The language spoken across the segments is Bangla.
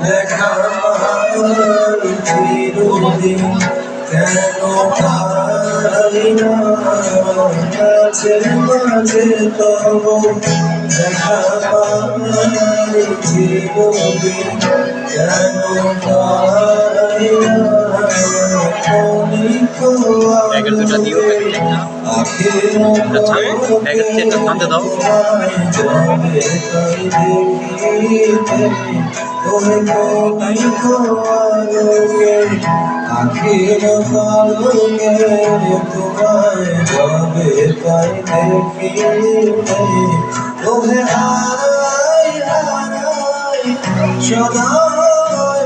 লেখা চিরদিন কেন পাই না কাছে মাঝে তব দেখা পাই চিরদিন কেন পাই না আখির কালকে তোমায় যাবে তাই দেখিতে তোহে হারাই হারাই সদাই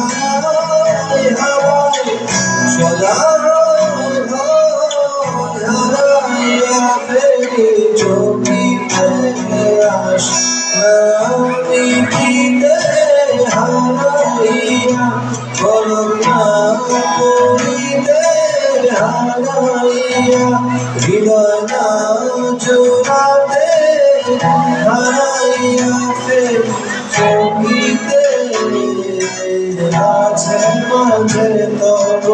হারাই হারাই সদাই হারাইয়া ফেরি চোখিতে আস আমি পিতে হারাইয়া করুণা করিতে হারাইয়া হৃদয় না জোড়াতে হারাইয়া ফের চোখিতে মাঝে মাঝে তব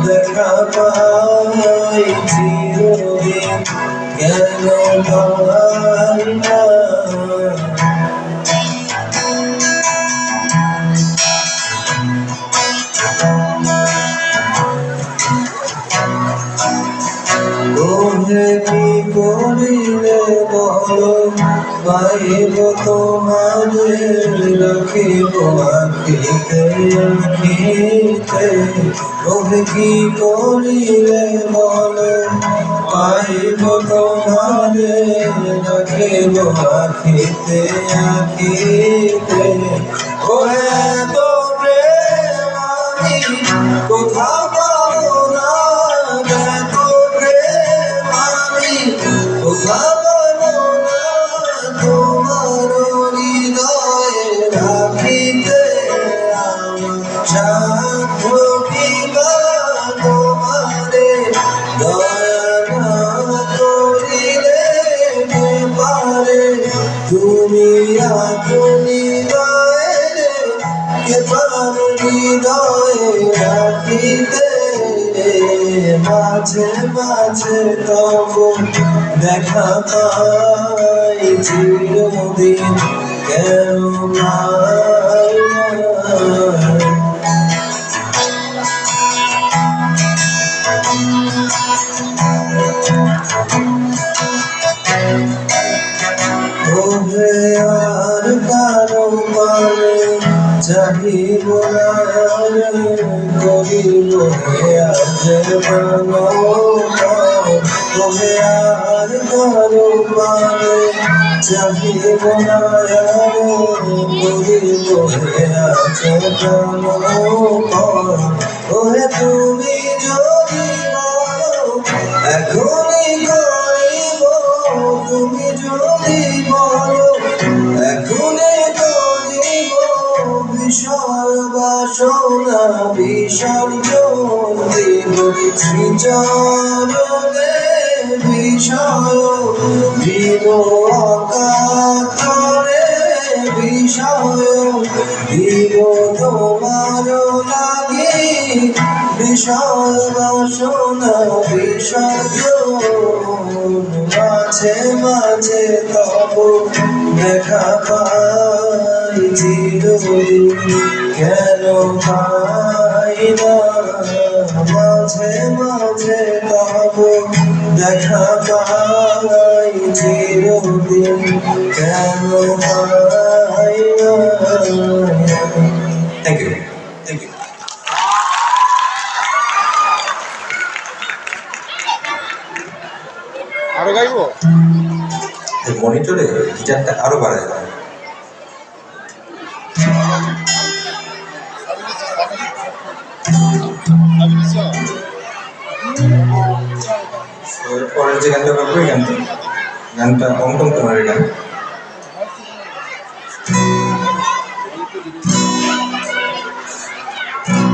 দেখা পাই চিরদিন কেন পাই না তোহে কি করিলে বলো পাইব তোমারে রাখিব আখিতে আখিতে তোহে কি করিলে বলো পাইব তোমারে রাখিব আখিতে আখিতে ওহে তো প্রেম আমি কোথাও পাবো না তোমার হৃদয়ে রাখিতে সাক্ষ্য কিবা তোমারে দয়া না করিলে পারে তুমি আপনি গায়ে কে পার হৃদয়ে রাখিতে মাঝে মাঝে তব দেখা পাই চিরদিন কেন পাই ওহে আর কারো পারে চাহিব না করিব আজ তোহে আর কারো পারে চাহিব না করিব আজ ওহে তুমি যদি বলো এখনই করিব তুমি যদি বলো এখনই করিব বিষয় বাসনা বিসর্জন দিব শ্রীচরণে বিষয় দিব অকাতরে বিষয় দিব তোমার লাগি বিষয় বাসনা বিসর্জন মাঝে মাঝে তব দেখা পাই চিরদিন কেন পাই না মাঝে মাঝে তব দেখা পাই চিরদিন কেন পাই না। Thank you thank you. আরো গাইবো মনিটরে গিটারটা আরো বাড়ায় পরের যে গানটা গানটা কম কম তোমার গান